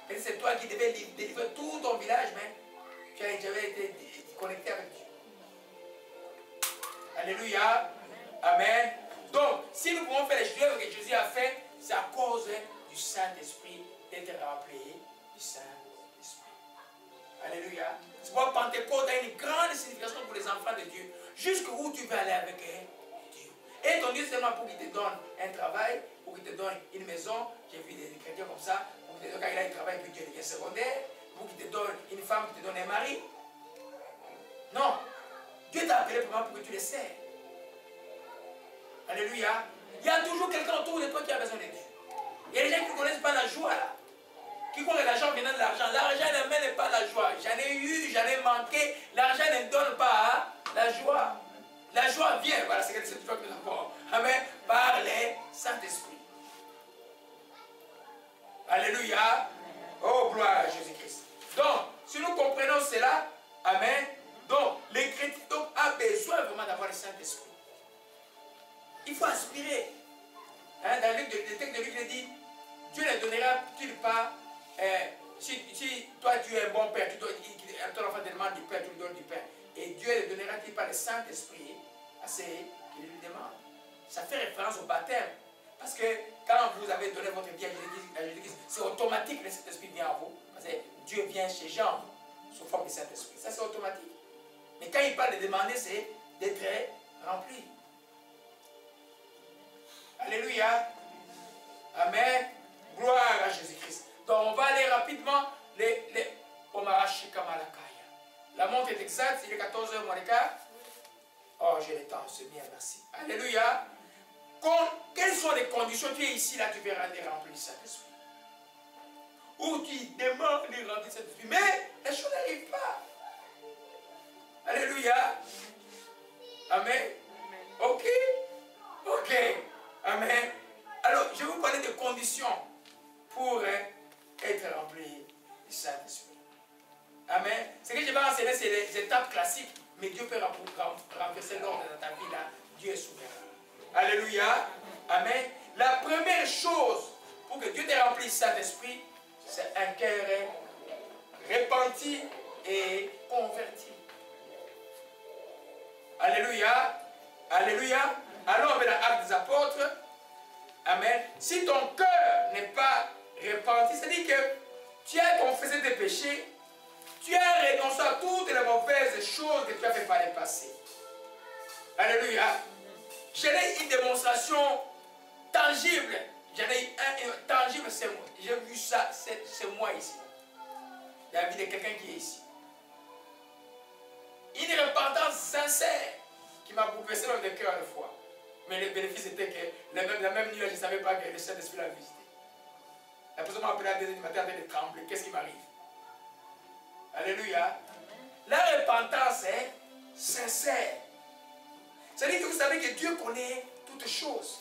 Et c'est toi qui devais délivrer tout ton village, mais tu avais été connecté avec Dieu. Alléluia. Amen. Donc, si nous pouvons faire les choses que Jésus a fait, c'est à cause du Saint-Esprit, d'être rempli du Saint-Esprit. Alléluia. C'est pourquoi Pentecôte a une grande signification pour les enfants de Dieu. Jusqu'où tu veux aller avec Dieu. Et ton Dieu, c'est seulement pour qu'il te donne un travail, pour qu'il te donne une maison. J'ai vu des chrétiens comme ça. Pour qu'il te donne, quand il a un travail, puis Dieu devient secondaire. Pour qu'il te donne une femme, qui te donne un mari. Non. Dieu t'a appelé pour que tu le sers. Alléluia. Il y a toujours quelqu'un autour de toi qui a besoin de Dieu. Il y a des gens qui ne connaissent pas la joie là. Qui croient que l'argent vient de l'argent. L'argent ne mène pas la joie. J'en ai eu, j'en ai manqué. L'argent ne donne pas la joie. La joie vient, voilà, c'est cette joie que nous avons. Amen. Par les Saint-Esprit. Alléluia. Oh, gloire à Jésus-Christ. Donc, si nous comprenons cela, amen. Donc, les chrétiens ont besoin vraiment d'avoir le Saint-Esprit. Il faut aspirer. Hein, dans le texte de Luc, il dit, Dieu ne donnera-t-il pas, si toi tu es un bon père, ton enfant te demande du pain, tu lui donnes du pain. Et Dieu ne donnera-t-il pas le Saint-Esprit à ceux qui lui demandent. Ça fait référence au baptême. Parce que quand vous avez donné votre vie à Jésus-Christ, c'est automatique que le Saint-Esprit vient à vous. Parce que Dieu vient chez Jean sous forme du Saint-Esprit. Ça c'est automatique. Mais quand il parle de demander, c'est d'être rempli. Alléluia. Amen. Gloire à Jésus-Christ. Donc on va aller rapidement au Marashika Malakaya. La montre est exacte, il est 14h moins le quart. Oh, j'ai le temps, c'est bien, merci. Alléluia. Quelles sont les conditions? Tu es ici, là, tu verras les remplir du Saint-Esprit. Ou tu demandes les remplir du Saint-Esprit. Mais les choses n'arrivent pas. Alléluia. Amen. Ok. Ok. Amen. Alors, je vais vous parler de conditions pour être rempli du Saint-Esprit. Amen. Ce que je vais enseigner, c'est les étapes classiques. Mais Dieu peut renverser l'ordre dans ta vie là. Dieu est souverain. Alléluia. Amen. La première chose pour que Dieu te remplisse du Saint-Esprit, c'est un cœur repenti et converti. Alléluia. Alléluia. Allons avec l'acte des apôtres. Amen. Si ton cœur n'est pas repenti, c'est-à-dire que tu as confessé tes péchés, tu as renoncé à toutes les mauvaises choses que tu as fait par le passé. Alléluia. J'ai eu une démonstration tangible. J'en ai eu un tangible, c'est moi. J'ai vu ça, c'est moi ici. La vie de quelqu'un qui est ici. Une repentance sincère qui m'a bouleversé dans le cœur à la fois. Mais le bénéfice était que la même nuit, je ne savais pas que le Saint-Esprit l'a visité. La personne m'a appelé à 2h du matin en train de trembler. Qu'est-ce qui m'arrive? Alléluia. La repentance est sincère. C'est-à-dire que vous savez que Dieu connaît toutes choses.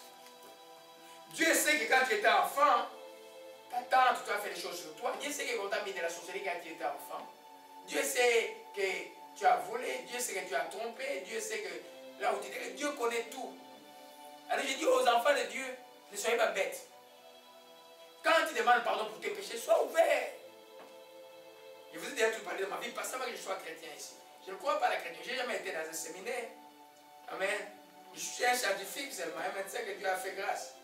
Dieu sait que quand tu étais enfant, ta tante t'a fait des choses sur toi. Dieu sait qu'on t'a mis de la sorcellerie quand tu étais enfant. Dieu sait que tu as volé. Dieu sait que tu as trompé. Dieu sait que là où tu étais. Dieu connaît tout. Alors je dis aux enfants de Dieu, ne soyez pas bêtes. Quand tu demandes pardon pour tes péchés, sois ouvert. Je vous ai déjà tout parlé de ma vie, pas seulement que je sois chrétien ici. Je ne crois pas à la chrétienne. Je n'ai jamais été dans un séminaire. Amen. Je suis un scientifique seulement, un médecin que Dieu a fait grâce.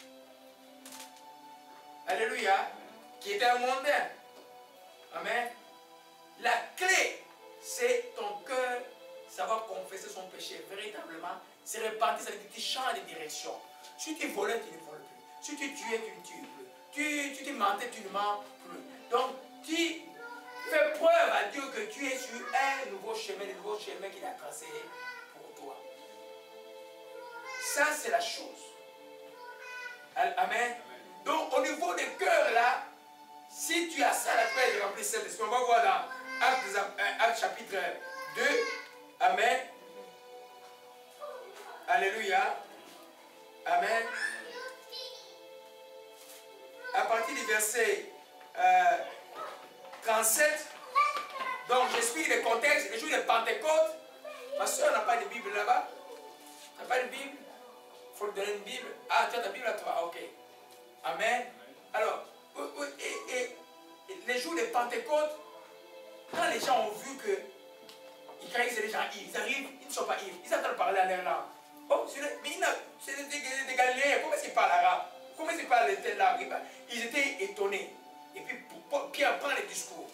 Alléluia. Qui était un mondain. Amen. La clé, c'est ton cœur, savoir confesser son péché véritablement. C'est repentir, ça veut dire que tu changes de direction. Si tu volais, tu ne voles plus. Si tu tuais, tu ne tues plus. Tu te mentais, tu ne mens plus. Donc, tu fais preuve à Dieu que tu es sur un nouveau chemin qu'il a tracé pour toi. Ça, c'est la chose. Amen. Donc, au niveau des cœurs, là, si tu as ça, la paix de remplir Saint-Esprit, on va voir dans Actes chapitre 2. Amen. Alléluia. Amen. À partir du verset 37, donc j'explique le contexte, le jour de Pentecôte. Ma soeur n'a pas de Bible là-bas. Tu n'as pas de Bible? Il faut lui donner une Bible. Ah, tu as ta Bible à toi, ok. Amen. Alors, les jours de Pentecôte, quand les gens ont vu que quand ils étaient gens ivres, ils arrivent, ils ne sont pas ivres, ils entendent parler en leur langue. Oh, mais c'est des Galiléens, comment est-ce qu'ils parlent arabe? Comment est-ce qu'ils parlent telle langue? Ils étaient étonnés. Et puis Pierre prend le discours.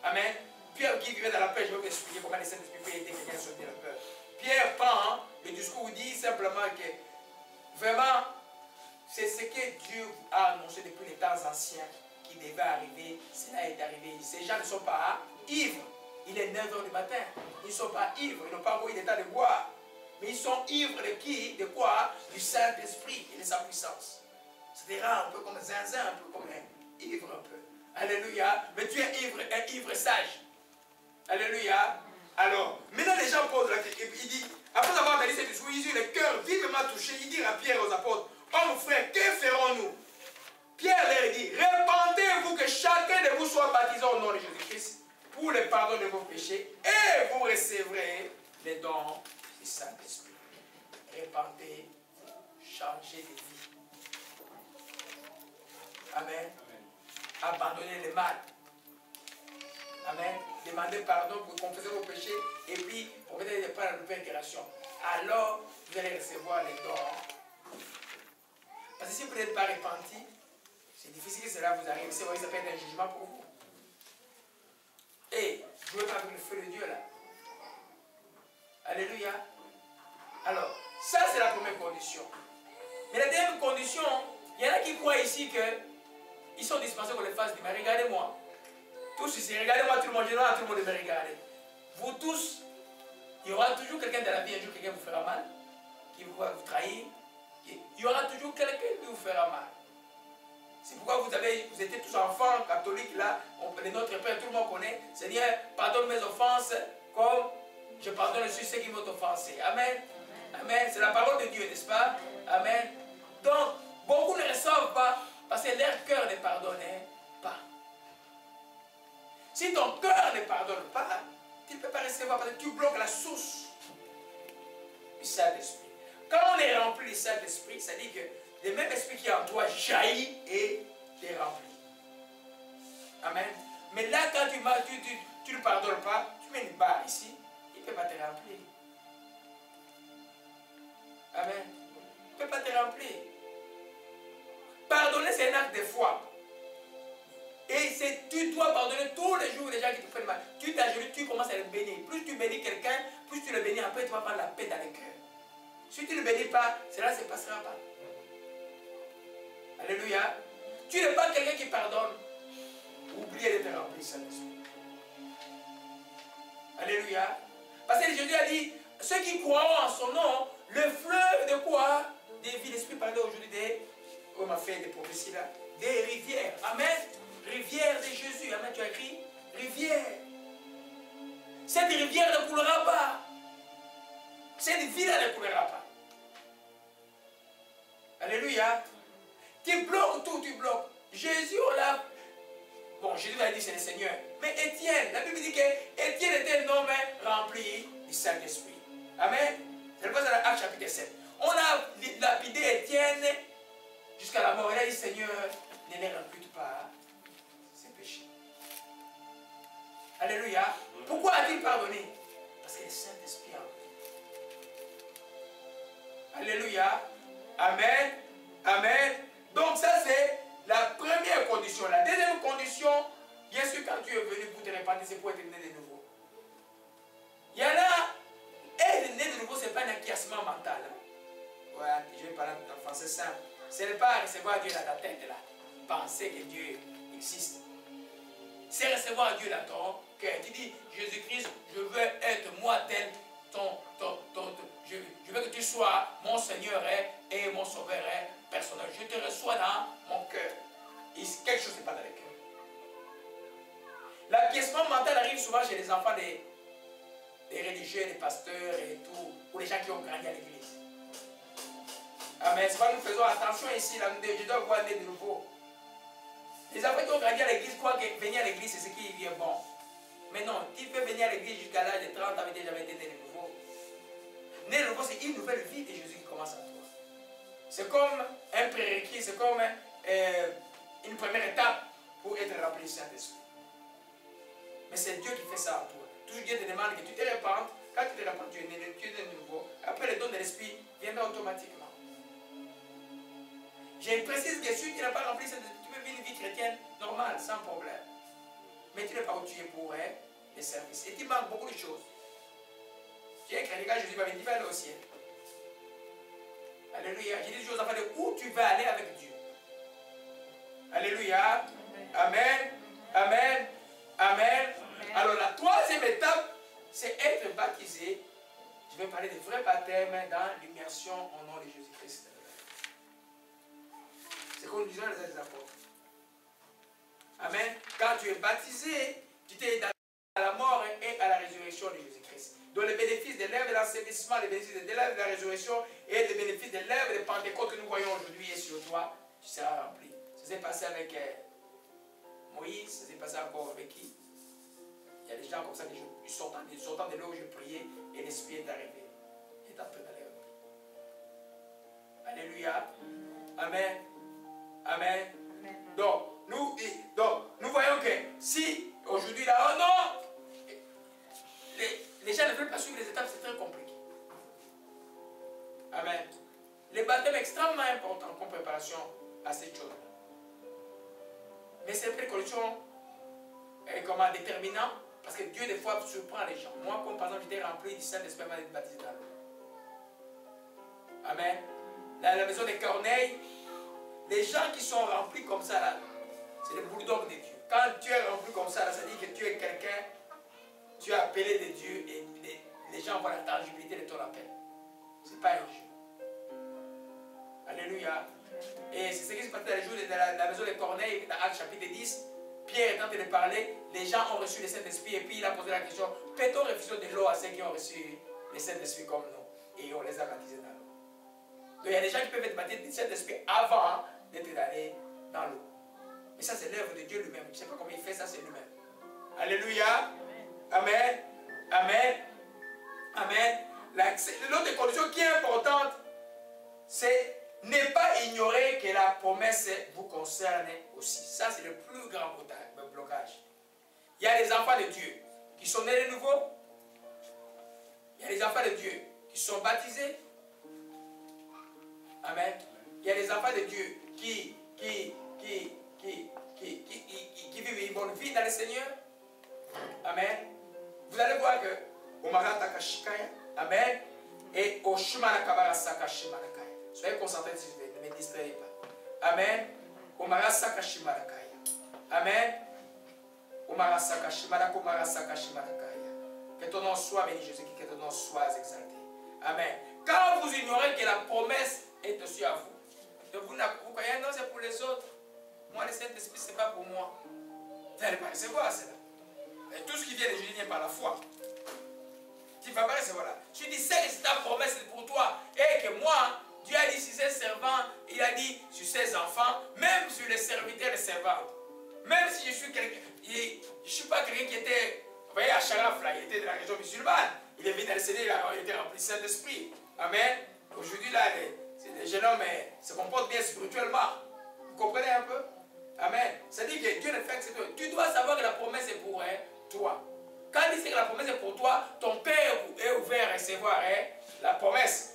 Amen. Pierre qui vivait dans la peur, je vais vous expliquer comment les Saint-Esprit peut aider quelqu'un à sortir de la peur. Pierre prend le discours, dit simplement que vraiment, c'est ce que Dieu a annoncé depuis les temps anciens qui devait arriver. Cela est arrivé. Ces gens ne sont pas ivres. Il est 9 h du matin. Ils ne sont pas ivres. Ils n'ont pas encore eu l'état de boire. Mais ils sont ivres de qui? De quoi? Du Saint-Esprit et de sa puissance. C'est un peu comme zinzin, un peu comme un ivre un peu. Alléluia. Mais tu es ivre, un ivre sage. Alléluia. Alors, maintenant les gens posent la question. Il dit, après avoir entendu ce discours, il dit, le cœur vivement touché, il dit à Pierre et aux apôtres, hommes frères, que ferons-nous? Pierre leur dit, répandez-vous que chacun de vous soit baptisé au nom de Jésus-Christ pour le pardon de vos péchés et vous recevrez les dons du Saint-Esprit. Répandez-vous, changez de vie. Amen. Abandonnez le mal. Amen. Demandez pardon pour confesser vos péchés et puis pour peut-être pas la nouvelle création. Alors, vous allez recevoir les dons. Parce que si vous n'êtes pas repenti, c'est difficile que cela vous arrive. C'est vrai que ça peut être un jugement pour vous. Et jouez pas avec le feu de Dieu là. Alléluia. Alors, ça c'est la première condition. Mais la deuxième condition, il y en a qui croient ici qu'ils sont dispensés qu'on les fasse. Mais regardez-moi. Tous ici, regardez-moi tout le monde, je demande à tout le monde de me regarder. Vous tous, il y aura toujours quelqu'un dans la vie, un jour quelqu'un vous fera mal, qui va vous trahir. Il y aura toujours quelqu'un qui vous fera mal. C'est pourquoi vous étiez tous enfants catholiques là, notre Père, tout le monde connaît. Seigneur, pardonne mes offenses comme je pardonne ceux qui m'ont offensé. Amen. Amen. C'est la parole de Dieu, n'est-ce pas? Amen. Donc, beaucoup ne reçoivent pas parce que leur cœur ne pardonnait pas. Si ton cœur ne pardonne pas, tu ne peux pas recevoir parce que tu bloques la source du Saint-Esprit. Quand on est rempli du Saint-Esprit, ça dit que le même esprit qui est en toi jaillit et t'est rempli. Amen. Mais là, quand tu ne pardonnes pas, tu mets une barre ici, il ne peut pas te remplir. Amen. Il ne peut pas te remplir. Pardonner, c'est un acte de foi. Et tu dois pardonner tous les jours les gens qui te font mal. Tu t'agenouilles, tu commences à le bénir. Plus tu bénis quelqu'un, plus tu le bénis, après tu vas prendre la paix dans le cœur. Si tu ne le bénis pas, cela ne se passera pas. Alléluia. Tu n'es pas quelqu'un qui pardonne. Oubliez de te remplir, Saint-Esprit. Alléluia. Parce que Jésus a dit, ceux qui croient en son nom, le fleuve de quoi? Des vies. L'Esprit parlait aujourd'hui on m'a fait des prophéties là. Des rivières. Amen. Rivière de Jésus. Amen. Tu as écrit rivière. Cette rivière ne coulera pas. Cette ville ne coulera pas. Alléluia. Tu bloques tout, tu bloques. Jésus, on l'a. Bon, Jésus a dit c'est le Seigneur. Mais Étienne, la Bible dit qu'Étienne était un homme rempli du Saint-Esprit. Amen. C'est le verset dans Actes chapitre 7. On a lapidé Étienne jusqu'à la mort. Il a dit Seigneur, ne les impute pas ses péchés. Alléluia. Pourquoi a-t-il pardonné? Parce que le Saint-Esprit a. Alléluia. Amen. Amen. Donc ça c'est la première condition. La deuxième condition, bien sûr quand tu es venu pour te répandre, c'est pour être né de nouveau. Il y en a, être né de nouveau, ce n'est pas un acquiescement mental. Ouais, je vais parler en français simple. Ce n'est pas recevoir Dieu dans ta tête là. Penser que Dieu existe. C'est recevoir Dieu dans ton cœur. Tu dis, Jésus-Christ, je veux être moi tel je veux que tu sois mon Seigneur et mon Sauveur personnel. Je te reçois dans mon cœur. Et quelque chose n'est pas dans le cœur. L'acquiescement mental arrive souvent chez les enfants des religieux, des pasteurs et tout, ou les gens qui ont grandi à l'église. Amen. C'est pas nous faisons attention ici, là, je dois voir né de nouveau. Les enfants qui ont grandi à l'église croient que venir à l'église c'est ce qui est bon. Mais non, tu peux venir à l'église jusqu'à l'âge de 30 ans et jamais été né de nouveau. Né de nouveau, c'est une nouvelle vie de Jésus qui commence en toi. C'est comme un prérequis, c'est comme une première étape pour être rempli du Saint-Esprit. Mais c'est Dieu qui fait ça en toi. Toujours Dieu te demande que tu te répandes. Quand tu te répands, tu es de nouveau. Après, le don de l'Esprit viendra automatiquement. J'ai précise que si tu n'as pas rempli Saint-Esprit, tu peux vivre une vie chrétienne normale, sans problème. Mais tu n'es pas où tu es pour les services. Et tu manques beaucoup de choses. Tu es chrétien, Jésus va venir, tu vas aller au ciel. Alléluia. J'ai dit aux enfants de où tu vas aller avec Dieu. Alléluia. Amen. Amen. Amen. Alors la troisième étape, c'est être baptisé. Je vais parler de vrai baptême dans l'immersion au nom de Jésus-Christ. C'est comme nous disons les Actes des Apôtres. Amen. Quand tu es baptisé, tu t'es dans la mort et à la résurrection de Jésus-Christ. Donc les bénéfices de l'œuvre de l'assainissement, les bénéfices de l'œuvre de la résurrection et les bénéfices de l'œuvre de Pentecôte que nous voyons aujourd'hui est sur toi, tu seras rempli. Ça s'est passé avec Moïse, ça s'est passé encore avec qui? Il y a des gens comme ça qui sortant de là où je priais et l'Esprit est arrivé. Il est entré dans les rues. Alléluia. Amen. Amen. Donc, nous voyons que si aujourd'hui là, oh non, les gens ne veulent pas suivre les étapes, c'est très compliqué. Amen. Les baptêmes extrêmement importants comme préparation à cette chose. Mais ces précautions est comment déterminant parce que Dieu des fois surprend les gens. Moi, comme par exemple, j'étais rempli du Saint-Esprit avant d'être baptisé dans l'eau. Amen. Dans la maison des Corneilles, les gens qui sont remplis comme ça là, c'est les bulldogs de Dieu. Quand tu es rempli comme ça là, ça dit que tu es quelqu'un, tu es appelé de Dieu et les gens voient la tangibilité de ton appel. Ce n'est pas un jeu. Alléluia. Et c'est ce qui se passait dans les jours de la maison des Corneilles, dans Actes chapitre 10. Pierre est en train de parler, les gens ont reçu le Saint-Esprit et puis il a posé la question, peut-on refuser de l'eau à ceux qui ont reçu le Saint-Esprit comme nous? Et on les a baptisés dans l'eau. Donc il y a des gens qui peuvent être baptisés du Saint-Esprit avant d'être allés dans l'eau. Mais ça c'est l'œuvre de Dieu lui-même. Je ne sais pas comment il fait ça, c'est lui-même. Alléluia. Amen. Amen. Amen. L'autre condition qui est importante, c'est ne pas ignorer que la promesse vous concerne aussi. Ça, c'est le plus grand blocage. Il y a les enfants de Dieu qui sont nés de nouveau. Il y a les enfants de Dieu qui sont baptisés. Amen. Il y a les enfants de Dieu qui vivent une bonne vie dans le Seigneur. Amen. Vous allez voir que Omarata Kashikaya. Amen. Et Oshumana Kabara Sakashimana. Soyez concentrés, s'il vous plaît, ne me distrayez pas. Amen. Amen. Que ton nom soit béni, Jésus-Christ, que ton nom soit exalté. Amen. Quand vous ignorez que la promesse est aussi à vous, vous croyez, non, c'est pour les autres. Moi, le Saint-Esprit, ce n'est pas pour moi. Vous n'allez pas recevoir cela. Et tout ce qui vient de Jésus vient par la foi. Tu ne vas pas recevoir là. Tu dis, c'est ta promesse pour toi. Et que moi, Dieu a dit sur ses servants, il a dit sur ses enfants, même sur les serviteurs et servantes. Même si je suis quelqu'un, je ne suis pas quelqu'un qui était, vous voyez, à Charaf, là, il était de la région musulmane. Il est venu dans le Seigneur, il était rempli de Saint-Esprit. Amen. Aujourd'hui, là, les jeunes hommes se comportent bien spirituellement. Vous comprenez un peu? Amen. C'est-à-dire que Dieu ne fait que c'est tu dois savoir que la promesse est pour toi. Quand il dit que la promesse est pour toi, ton cœur est ouvert à recevoir la promesse.